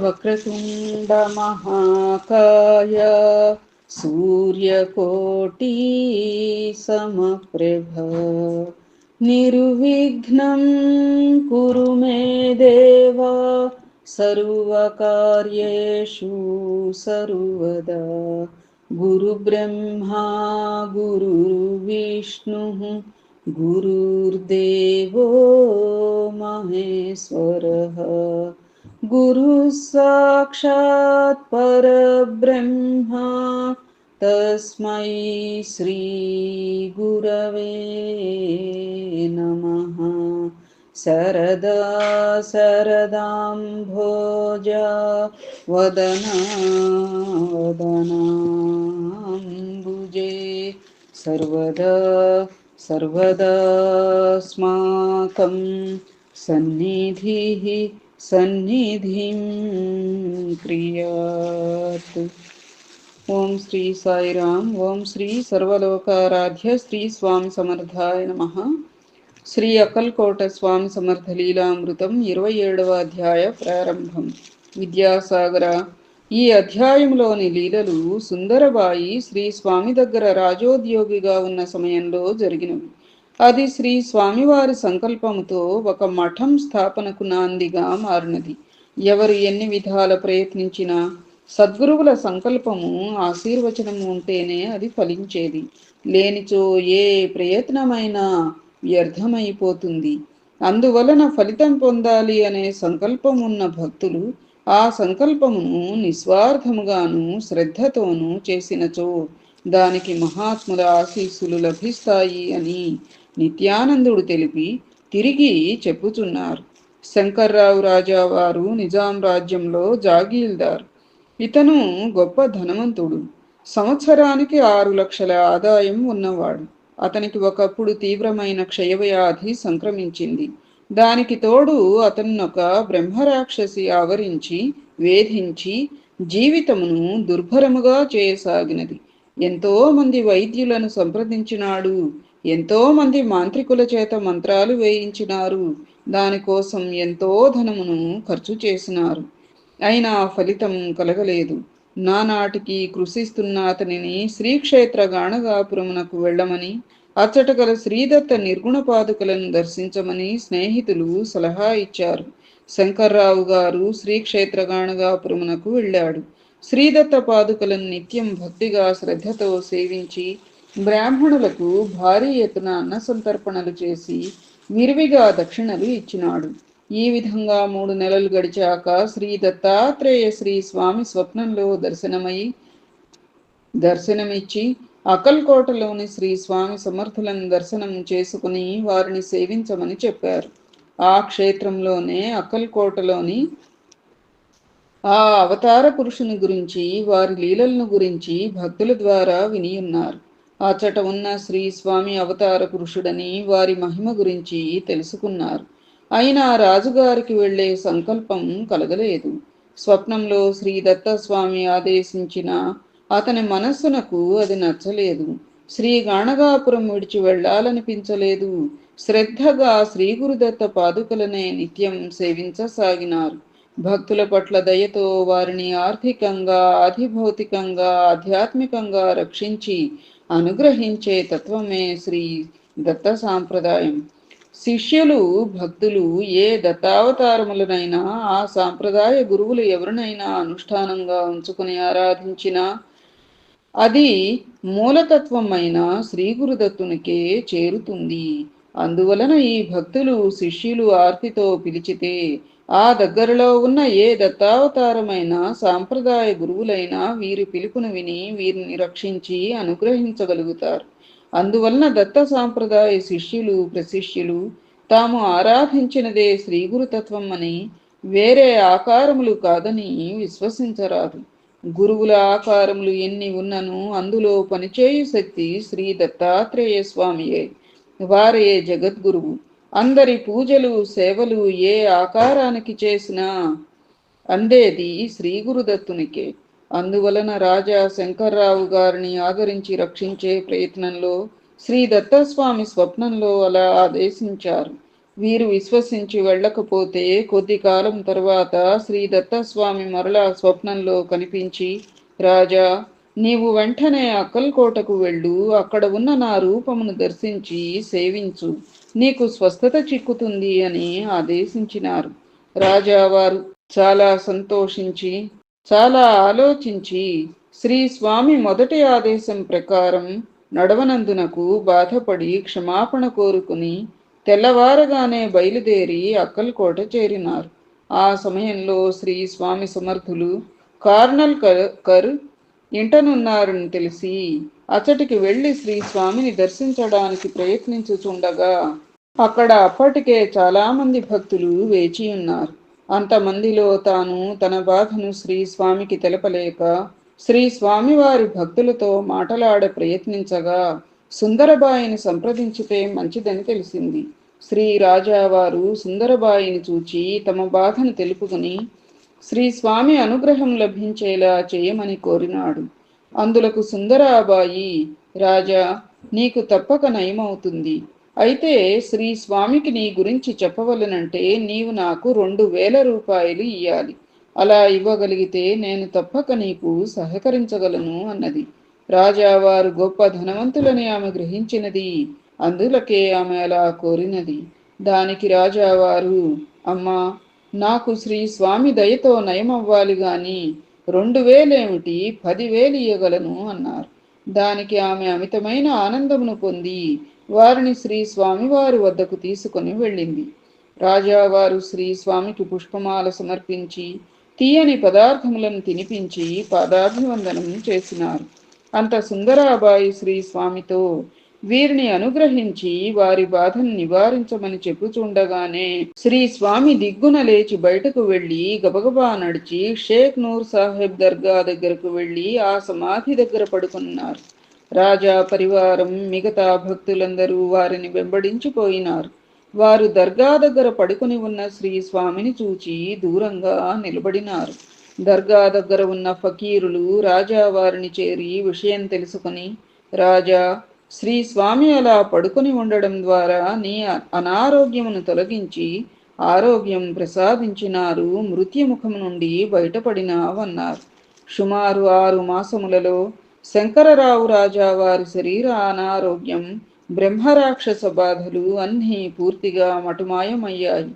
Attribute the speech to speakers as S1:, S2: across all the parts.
S1: వక్రతుండ మహాకాయ సూర్యకోటి సమప్రభ నిర్విఘ్నం కురు మే దేవా సర్వకార్యేషు సర్వదా గురుబ్రహ్మా గురుర్విష్ణుః గురుర్దేవో మహేశ్వరః గురుః సాక్షాత్ పరబ్రహ్మ తస్మై శ్రీ గురవే నమః. శరదా శరదాంభోజ వదనా వదనాంబుజే సర్వదా సర్వదాస్మాకం సన్నిధిః సన్నిధిం క్రియాత్. ఓం శ్రీ సాయిరామ్. ఓం శ్రీ సర్వలోకారాధ్య శ్రీ స్వామి సమర్థాయ నమః. శ్రీ అక్కల్కోట స్వామి సమర్థ లీలామృతం 27వ అధ్యాయ ప్రారంభం. విద్యాసాగర. ఈ అధ్యాయంలోని లీలలు సుందరబాయి శ్రీ స్వామి దగ్గర రాజోద్యోగిగా ఉన్న సమయంలో జరిగినవి. అది శ్రీ స్వామివారి సంకల్పముతో ఒక మఠం స్థాపనకు నాందిగా మారినది. ఎవరు ఎన్ని విధాల ప్రయత్నించినా సద్గురువుల సంకల్పము ఆశీర్వచనము ఉంటేనే అది ఫలించేది. లేనిచో ఏ ప్రయత్నమైనా వ్యర్థమైపోతుంది. అందువలన ఫలితం పొందాలి అనే సంకల్పం ఉన్న భక్తులు ఆ సంకల్పమును నిస్వార్థముగాను శ్రద్ధతోనూ చేసినచో దానికి మహాత్ముల ఆశీస్సులు లభిస్తాయి అని నిత్యానందుడు తెలిపి తిరిగి చెప్పుచున్నారు. శంకర్రావు రాజా వారు నిజాం రాజ్యంలో జాగీల్దార్. ఇతను గొప్ప ధనవంతుడు. సంవత్సరానికి 6 లక్షల ఆదాయం ఉన్నవాడు. అతనికి ఒకప్పుడు తీవ్రమైన క్షయవ్యాధి సంక్రమించింది. దానికి తోడు అతన్నొక బ్రహ్మరాక్షసి ఆవరించి వేధించి జీవితమును దుర్భరముగా చేయసాగినది. ఎంతో మంది వైద్యులను సంప్రదించినాడు. ఎంతో మంది మాంత్రికుల చేత మంత్రాలు వేయించినారు. దానికోసం ఎంతో ధనమును ఖర్చు చేసినారు. అయినా ఫలితం కలగలేదు. నానాటికి కృషిస్తున్న అతనిని శ్రీక్షేత్ర గాణగాపురమునకు వెళ్ళమని, అచ్చట గల శ్రీదత్త నిర్గుణ పాదుకలను దర్శించమని స్నేహితులు సలహా ఇచ్చారు. శంకర్రావు గారు శ్రీక్షేత్ర గాణగాపురమునకు వెళ్ళాడు. శ్రీదత్త పాదుకలను నిత్యం భక్తిగా శ్రద్ధతో సేవించి బ్రాహ్మణులకు భారీ ఎత్తున అన్న సంతర్పణలు చేసి విరివిగా దక్షిణలు ఇచ్చినాడు. ఈ విధంగా 3 నెలలు గడిచాక శ్రీ దత్తాత్రేయ శ్రీ స్వామి స్వప్నంలో దర్శనమిచ్చి అక్కల్కోటలోని శ్రీ స్వామి సమర్థులను దర్శనం చేసుకుని వారిని సేవించమని చెప్పారు. ఆ క్షేత్రంలోనే అక్కల్కోటలోని ఆ అవతార పురుషుని గురించి, వారి లీలలను గురించి భక్తుల ద్వారా వినియున్నారు. అచ్చట ఉన్న శ్రీ స్వామి అవతార పురుషుడని వారి మహిమ గురించి తెలుసుకున్నారు. అయినా రాజుగారికి వెళ్లే సంకల్పం కలగలేదు. స్వప్నంలో శ్రీ దత్తస్వామి ఆదేశించిన అతని మనస్సునకు అది నచ్చలేదు. శ్రీ గాణగాపురం విడిచి వెళ్లాలనిపించలేదు. శ్రద్ధగా శ్రీ గురుదత్త పాదుకలనే నిత్యం సేవించసాగినారు. భక్తుల పట్ల దయతో వారిని ఆర్థికంగా, ఆధిభౌతికంగా, ఆధ్యాత్మికంగా రక్షించి అనుగ్రహించే తత్వమే శ్రీ దత్త సాంప్రదాయం. శిష్యులు, భక్తులు ఏ దత్తావతారములనైనా ఆ సాంప్రదాయ గురువులు ఎవరినైనా అనుష్ఠానంగా ఉంచుకుని ఆరాధించినా అది మూలతత్వమైన శ్రీ గురుదత్తునికే చేరుతుంది. అందువలన ఈ భక్తులు, శిష్యులు ఆర్తితో పిలిచితే ఆ దగ్గరలో ఉన్న ఏ దత్తావతారమైన సాంప్రదాయ గురువులైనా వీరి పిలుపును విని వీరిని రక్షించి అనుగ్రహించగలుగుతారు. అందువలన దత్త సాంప్రదాయ శిష్యులు, ప్రశిష్యులు తాము ఆరాధించినదే శ్రీ గురుతత్వం అని, వేరే ఆకారములు కాదని విశ్వసించరాదు. గురువుల ఆకారములు ఎన్ని ఉన్నను అందులో పనిచేయు శక్తి శ్రీ దత్తాత్రేయ స్వామియే. వారే జగద్గురువు. అందరి పూజలు, సేవలు ఏ ఆకారానికి చేసినా అందేది శ్రీ గురుదత్తునికే. అందువలన రాజా శంకర్రావు గారిని ఆదరించి రక్షించే ప్రయత్నంలో శ్రీ దత్తస్వామి స్వప్నంలో అలా ఆదేశించారు. వీరు విశ్వసించి వెళ్ళకపోతే కొద్ది కాలం తర్వాత శ్రీ దత్తస్వామి మరలా స్వప్నంలో కనిపించి, రాజా, నీవు వెంటనే అక్కల్కోటకు వెళ్ళు, అక్కడ ఉన్న నా రూపమును దర్శించి సేవించు, నీకు స్వస్థత చిక్కుతుంది అని ఆదేశించినారు. రాజావారు చాలా సంతోషించి చాలా ఆలోచించి శ్రీ స్వామి మొదటి ఆదేశం ప్రకారం నడవనందునకు బాధపడి క్షమాపణ కోరుకుని తెల్లవారగానే బయలుదేరి అక్కల్కోట చేరినారు. ఆ సమయంలో శ్రీ స్వామి సమర్థులు కార్నల్ కర్ ఇంటనున్నారని తెలిసి అచ్చటికి వెళ్లి శ్రీ స్వామిని దర్శించడానికి ప్రయత్నించుచుండగా అక్కడ అప్పటికే చాలా మంది భక్తులు వేచి ఉన్నారు. అంతమందిలో తాను తన బాధను శ్రీ స్వామికి తెలపలేక శ్రీ స్వామివారి భక్తులతో మాటలాడ ప్రయత్నించగా సుందరబాయిని సంప్రదించితే మంచిదని తెలిసింది. శ్రీ రాజావారు సుందరబాయిని చూచి తమ బాధను తెలుపుకుని శ్రీ స్వామి అనుగ్రహం లభించేలా చేయమని కోరినాడు. అందులకు సుందరాబాయి, రాజా, నీకు తప్పక నయమవుతుంది. అయితే శ్రీ స్వామికి నీ గురించి చెప్పవలనంటే నీవు నాకు 2000 రూపాయలు ఇయ్యాలి. అలా ఇవ్వగలిగితే నేను తప్పక నీకు సహకరించగలను అన్నది. రాజావారు గొప్ప ధనవంతులని ఆమె గ్రహించినది. అందులకే ఆమె అలా కోరినది. దానికి రాజావారు, అమ్మా, నాకు శ్రీ స్వామి దయతో నయమవ్వాలి గాని 2000 ఏమిటి, 10,000 ఇయ్యగలను అన్నారు. దానికి ఆమె అమితమైన ఆనందమును పొంది వారిని శ్రీ స్వామివారి వద్దకు తీసుకొని వెళ్ళింది. రాజావారు శ్రీ స్వామికి పుష్పమాల సమర్పించి తీయని పదార్థములను తినిపించి పాదాభివందనం చేసినారు. అంత సుందరాబాయి శ్రీ స్వామితో వీరిని అనుగ్రహించి వారి బాధను నివారించమని చెప్పుచుండగానే శ్రీ స్వామి దిగ్గున లేచి బయటకు వెళ్లి గబగబా నడిచి షేక్ నూర్ సాహెబ్ దర్గా దగ్గరకు వెళ్లి ఆ సమాధి దగ్గర పడుకున్నారు. రాజా పరివారం మిగతా భక్తులందరూ వారిని వెంబడించిపోయినారు. వారు దర్గా దగ్గర పడుకుని ఉన్న శ్రీ స్వామిని చూచి దూరంగా నిలబడినారు. దర్గా దగ్గర ఉన్న ఫకీరులు రాజా వారిని చేరి విషయం తెలుసుకుని, రాజా, శ్రీ స్వామి అలా పడుకుని ఉండడం ద్వారా నీ అనారోగ్యమును తొలగించి ఆరోగ్యం ప్రసాదించినారు, మృత్యుముఖం నుండి బయటపడినావన్నారు. సుమారు 6 మాసములలో శంకరరావు రాజా వారి శరీర అనారోగ్యం, బ్రహ్మరాక్షస బాధలు అన్నీ పూర్తిగా మటుమాయమయ్యాయి.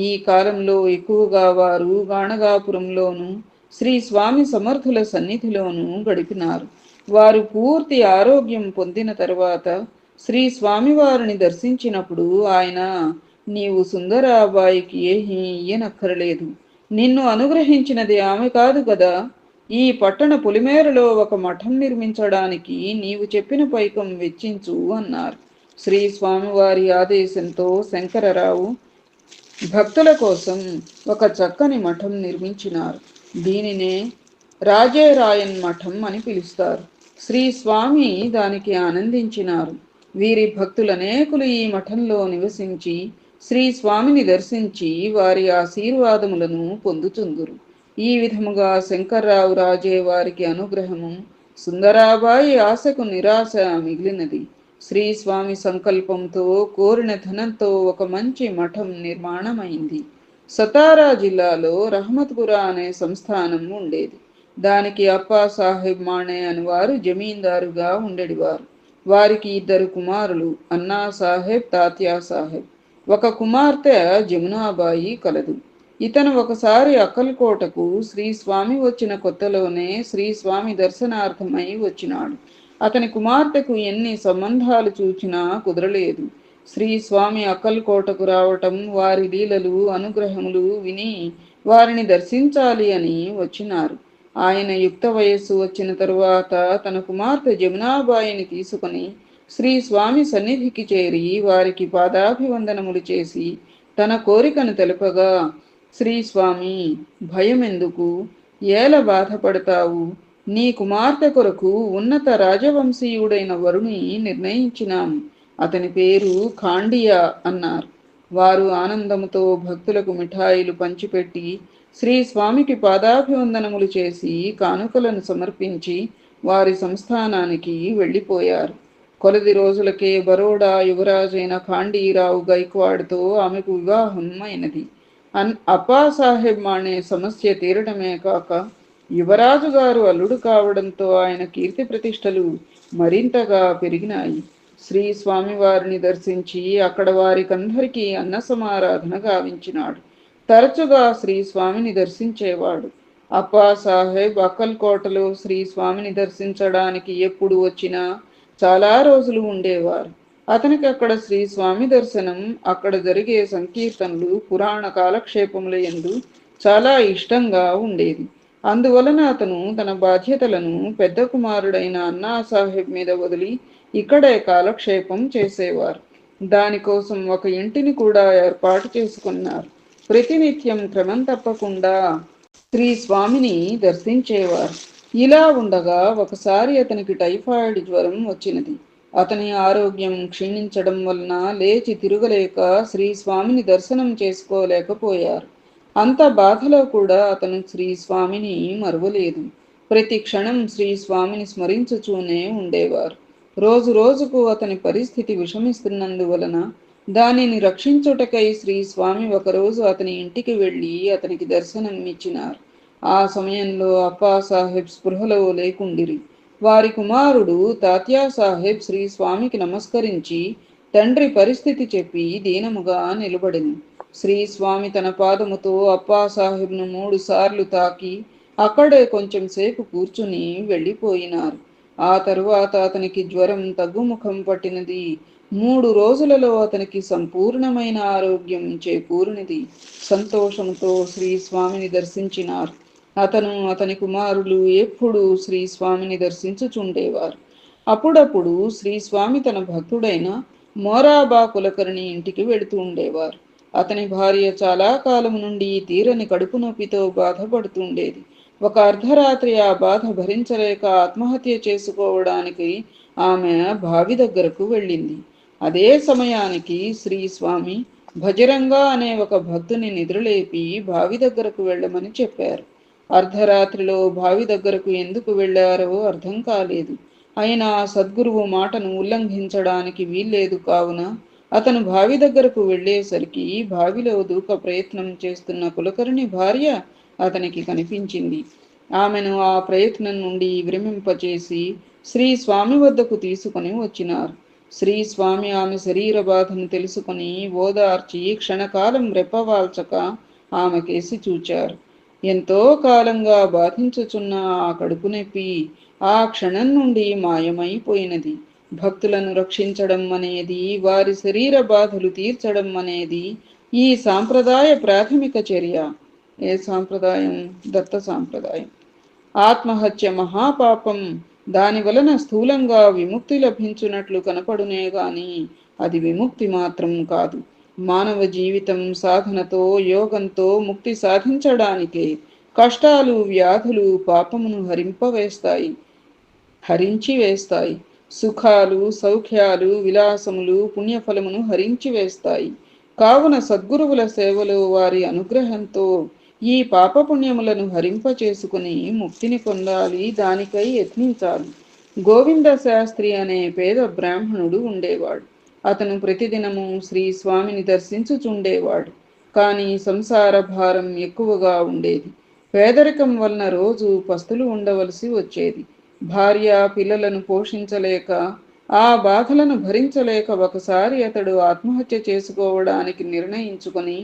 S1: ఈ కాలంలో ఎక్కువగా వారు గాణగాపురంలోను శ్రీ స్వామి సమర్థుల సన్నిధిలోనూ గడిపినారు. వారు పూర్తి ఆరోగ్యం పొందిన తర్వాత శ్రీ స్వామి వారిని దర్శించినప్పుడు ఆయన, నీవు సుందరాబాయికి ఏమీ ఇయ్యనక్కరలేదు, నిన్ను అనుగ్రహించినది ఆమె కాదు కదా, ఈ పట్టణ పొలిమేరలో ఒక మఠం నిర్మించడానికి నీవు చెప్పిన పైకం వెచ్చించు అన్నారు. శ్రీ స్వామివారి ఆదేశంతో శంకరరావు భక్తుల కోసం ఒక చక్కని మఠం నిర్మించినారు. దీనినే రాజేరాయన్ మఠం అని పిలుస్తారు. శ్రీ స్వామి దానికి ఆనందించినారు. వీరి భక్తులనేకులు ఈ మఠంలో నివసించి శ్రీ స్వామిని దర్శించి వారి ఆశీర్వాదములను పొందుతుందురు. ఈ విధముగా శంకర్రావు రాజే వారికి అనుగ్రహము, సుందరాబాయి ఆశకు నిరాశ మిగిలినది. శ్రీ స్వామి సంకల్పంతో కోరిన ధనంతో ఒక మంచి మఠం నిర్మాణమైంది. సతారా జిల్లాలో రహమత్పురా అనే సంస్థానం ఉండేది. దానికి అప్పా సాహెబ్ మాణే అని వారు జమీందారుగా ఉండేవారు. వారికి 2 కుమారులు, అన్నా సాహెబ్, తాత్యా సాహెబ్. ఒక కుమార్తె జమునాబాయి కలదు. ఇతను ఒకసారి అక్కల్కోటకు శ్రీ స్వామి వచ్చిన కొత్తలోనే శ్రీ స్వామి దర్శనార్థమై వచ్చినాడు. అతని కుమార్తెకు ఎన్ని సంబంధాలు చూచినా కుదరలేదు. శ్రీ స్వామి అక్కల్కోటకు రావటం, వారి లీలలు అనుగ్రహములు విని వారిని దర్శించాలి అని వచ్చినారు. ఆయన యుక్త వయస్సు వచ్చిన తరువాత తన కుమార్తె జమునాబాయిని తీసుకుని శ్రీ స్వామి సన్నిధికి చేరి వారికి పాదాభివందనములు చేసి తన కోరికను తెలుపగా, శ్రీ స్వామి, భయమెందుకు, ఏల బాధపడతావు, నీ కుమార్తె కొరకు ఉన్నత రాజవంశీయుడైన వరుణి నిర్ణయించినాం, అతని పేరు ఖాండియా అన్నారు. వారు ఆనందముతో భక్తులకు మిఠాయిలు పంచిపెట్టి శ్రీ స్వామికి పాదాభివందనములు చేసి కానుకలను సమర్పించి వారి సంస్థానానికి వెళ్ళిపోయారు. కొలది రోజులకే బరోడా యువరాజైన ఖాండీరావు గైక్వాడ్తో ఆమెకు వివాహం అయినది. అప్పాసాహెబ్ మానే సమస్య తీరడమే కాక యువరాజు గారు అల్లుడు కావడంతో ఆయన కీర్తి ప్రతిష్టలు మరింతగా పెరిగినాయి. శ్రీ స్వామివారిని దర్శించి అక్కడ వారికందరికీ అన్న సమారాధన గావించినాడు. తరచుగా శ్రీ స్వామిని దర్శించేవాడు. అప్పాసాహెబ్ అక్కల్కోటలో శ్రీ స్వామిని దర్శించడానికి ఎప్పుడు వచ్చినా చాలా రోజులు ఉండేవారు. అతనికి అక్కడ శ్రీ స్వామి దర్శనం, అక్కడ జరిగే సంకీర్తనలు, పురాణ కాలక్షేపముల యందు చాలా ఇష్టంగా ఉండేది. అందువలన అతను తన బాధ్యతలను పెద్ద కుమారుడైన అన్నాసాహెబ్ మీద వదిలి ఇక్కడే కాలక్షేపం చేసేవారు. దానికోసం ఒక ఇంటిని కూడా ఏర్పాటు చేసుకున్నారు. ప్రతినిత్యం క్రమం తప్పకుండా శ్రీ స్వామిని దర్శించేవారు. ఇలా ఉండగా ఒకసారి అతనికి టైఫాయిడ్ జ్వరం వచ్చినది. అతని ఆరోగ్యం క్షీణించడం వలన లేచి తిరగలేక శ్రీ స్వామిని దర్శనం చేసుకోలేకపోయారు. అంత బాధలో కూడా అతను శ్రీ స్వామిని మరువలేదు. ప్రతి క్షణం శ్రీ స్వామిని స్మరించుచూనే ఉండేవారు. రోజు రోజుకు అతని పరిస్థితి విషమిస్తున్నందువలన దానిని రక్షించుటకై శ్రీ స్వామి ఒకరోజు అతని ఇంటికి వెళ్ళి అతనికి దర్శనం ఇచ్చినారు. ఆ సమయంలో అప్పాసాహెబ్ స్పృహలో లేకుండిరి. వారి కుమారుడు తాత్యాసాహెబ్ శ్రీ స్వామికి నమస్కరించి తండ్రి పరిస్థితి చెప్పి దీనముగా నిలబడింది. శ్రీ స్వామి తన పాదముతో అప్పాసాహెబ్ను 3 సార్లు తాకి అక్కడే కొంచెం సేపు కూర్చుని వెళ్ళిపోయినారు. ఆ తరువాత అతనికి జ్వరం తగ్గుముఖం పట్టినది. 3 రోజులలో అతనికి సంపూర్ణమైన ఆరోగ్యం చేకూరినది. సంతోషంతో శ్రీ స్వామిని దర్శించినారు. అతను అతని కుమారులు ఎప్పుడూ శ్రీ స్వామిని దర్శించుచుండేవారు. అప్పుడప్పుడు శ్రీ స్వామి తన భక్తుడైన మోరాబా కులకర్ణి ఇంటికి వెళుతూ ఉండేవారు. అతని భార్య చాలా కాలం నుండి తీరని కడుపు నొప్పితో బాధపడుతుండేది. ఒక అర్ధరాత్రి ఆ బాధ భరించలేక ఆత్మహత్య చేసుకోవడానికి ఆమె బావి దగ్గరకు వెళ్ళింది. అదే సమయానికి శ్రీ స్వామి భజరంగా అనే ఒక భక్తుని నిద్రలేపి బావి దగ్గరకు వెళ్ళమని చెప్పారు. అర్ధరాత్రిలో బావి దగ్గరకు ఎందుకు వెళ్లారో అర్థం కాలేదు. అయినా సద్గురువు మాటను ఉల్లంఘించడానికి వీల్లేదు కావున అతను బావి దగ్గరకు వెళ్ళేసరికి బావిలో దూక ప్రయత్నం చేస్తున్న కులకర్ణి భార్య అతనికి కనిపించింది. ఆమెను ఆ ప్రయత్నం నుండి విరమింపచేసి శ్రీ స్వామి వద్దకు తీసుకుని వచ్చినారు. శ్రీ స్వామి ఆమె శరీర బాధను తెలుసుకుని ఓదార్చి క్షణకాలం రెప్పవాల్చక ఆమె కేసి చూచారు. ఎంతో కాలంగా బాధించుచున్న ఆ కడుపు నొప్పి ఆ క్షణం నుండి మాయమైపోయినది. భక్తులను రక్షించడం అనేది, వారి శరీర బాధలు తీర్చడం అనేది ఈ సాంప్రదాయ ప్రాథమిక చర్య. ఏ సాంప్రదాయం? దత్త సాంప్రదాయం. ఆత్మహత్య మహాపాపం. దాని వలన స్థూలంగా విముక్తి లభించున్నట్లు కనపడునే గాని అది విముక్తి మాత్రం కాదు. మానవ జీవితం సాధనతో యోగంతో ముక్తి సాధించడానికే. కష్టాలు వ్యాధులు పాపమును హరించి వేస్తాయి. సుఖాలు సౌఖ్యాలు విలాసములు పుణ్యఫలమును హరించి వేస్తాయి. కావున సద్గురువుల సేవలో వారి అనుగ్రహంతో ఈ పాపపుణ్యములను హరింపచేసుకుని ముక్తిని పొందాలి. దానికై యత్నించాలి. గోవింద శాస్త్రి అనే పేద బ్రాహ్మణుడు ఉండేవాడు. అతను ప్రతిదినము శ్రీ స్వామిని దర్శించుచుండేవాడు. కానీ సంసార భారం ఎక్కువగా ఉండేది. పేదరికం వలన రోజు పస్తులు ఉండవలసి వచ్చేది. భార్య పిల్లలను పోషించలేక ఆ బాధలను భరించలేక ఒకసారి అతడు ఆత్మహత్య చేసుకోవడానికి నిర్ణయించుకొని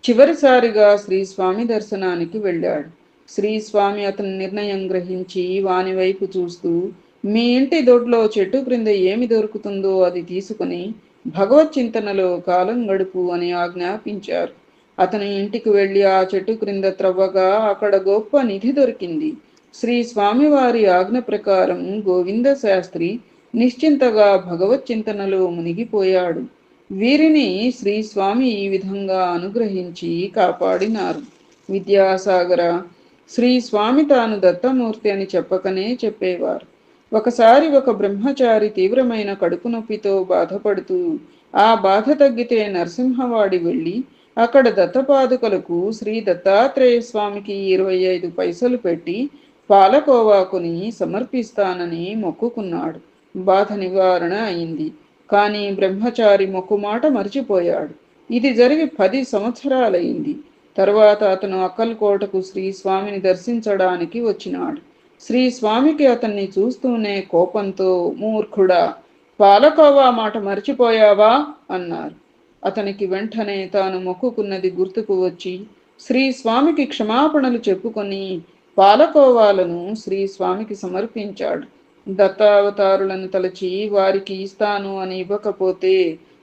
S1: చివరిసారిగా శ్రీ స్వామి దర్శనానికి వెళ్ళాడు. శ్రీ స్వామి అతని నిర్ణయం గ్రహించి వాని వైపు చూస్తూ, మీ ఇంటి దొడ్లో చెట్టు క్రింద ఏమి దొరుకుతుందో అది తీసుకుని భగవత్ చింతనలో కాలం గడుపు అని ఆజ్ఞాపించారు. అతని ఇంటికి వెళ్ళి ఆ చెట్టు క్రింద త్రవ్వగా అక్కడ గొప్ప నిధి దొరికింది. శ్రీ స్వామివారి ఆజ్ఞ ప్రకారం గోవింద శాస్త్రి నిశ్చింతగా భగవత్ చింతనలో మునిగిపోయాడు. వీరిని శ్రీ స్వామి ఈ విధంగా అనుగ్రహించి కాపాడినారు. విద్యాసాగర, శ్రీ స్వామి తాను దత్తమూర్తి అని చెప్పకనే చెప్పేవారు. ఒకసారి ఒక బ్రహ్మచారి తీవ్రమైన కడుపు నొప్పితో బాధపడుతూ ఆ బాధ తగ్గితే నరసింహవాడి వెళ్ళి అక్కడ దత్తపాదుకలకు శ్రీ దత్తాత్రేయ స్వామికి 25 పైసలు పెట్టి పాలకోవాకుని సమర్పిస్తానని మొక్కుకున్నాడు. బాధ నివారణ అయింది. కానీ బ్రహ్మచారి మొక్కుమాట మర్చిపోయాడు. ఇది జరిగి 10 సంవత్సరాలైంది. తర్వాత అతను అక్కల్కోటకు శ్రీ స్వామిని దర్శించడానికి వచ్చినాడు. శ్రీ స్వామికి అతన్ని చూస్తూనే కోపంతో, మూర్ఖుడా, పాలకోవా మాట మర్చిపోయావా అన్నారు. అతనికి వెంటనే తాను మొక్కుకున్నది గుర్తుకు వచ్చి శ్రీ స్వామికి క్షమాపణలు చెప్పుకొని పాలకోవాలను శ్రీ స్వామికి సమర్పించాడు. దత్తావతారులను తలచి వారికి ఇస్తాను అని ఇవ్వకపోతే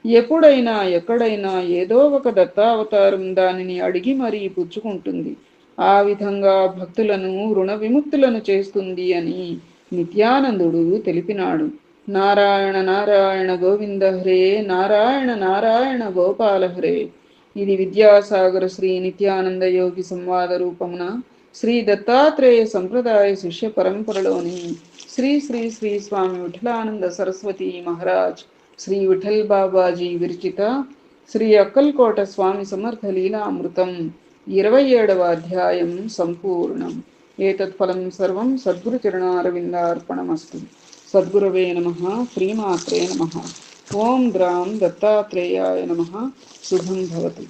S1: ఎప్పుడైనా ఎక్కడైనా ఏదో ఒక దత్తావతారం దానిని అడిగి మరీ పుచ్చుకుంటుంది. ఆ విధంగా భక్తులను రుణ విముక్తులను చేస్తుంది అని నిత్యానందుడు తెలిపినాడు. నారాయణ నారాయణ గోవింద హరే, నారాయణ నారాయణ గోపాల హరే. ఇది విద్యాసాగర శ్రీ నిత్యానంద యోగి సంవాద రూపమున శ్రీ దత్తాత్రేయ సంప్రదాయ శిష్య పరంపరలోని శ్రీ శ్రీ శ్రీ స్వామి విఠలానంద సరస్వతి మహారాజ్ శ్రీ విఠల్ బాబాజీ విరచిత శ్రీ అక్కల్కోట స్వామి సమర్థ లీలామృతం 27వ అధ్యాయం సంపూర్ణం. ఏతత్ఫలం సర్వం సద్గురు చరణారవిందార్పణమస్తు. సద్గురవే నమః. శ్రీమాత్రే నమః. ఓం గ్రాం దత్తాత్రేయాయ నమః. శుభం భవతు.